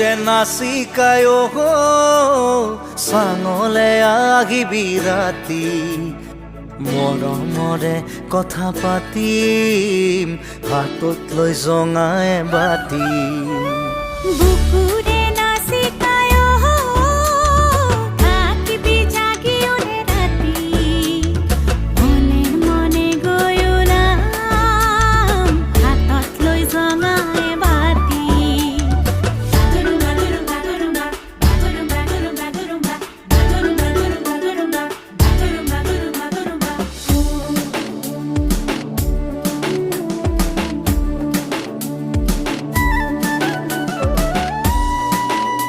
যে নাচিকায় চাঙলে আহিবি ৰাতি মৰমৰে কথা পাতিম হাতত লৈ জঙাই বাতি বুকু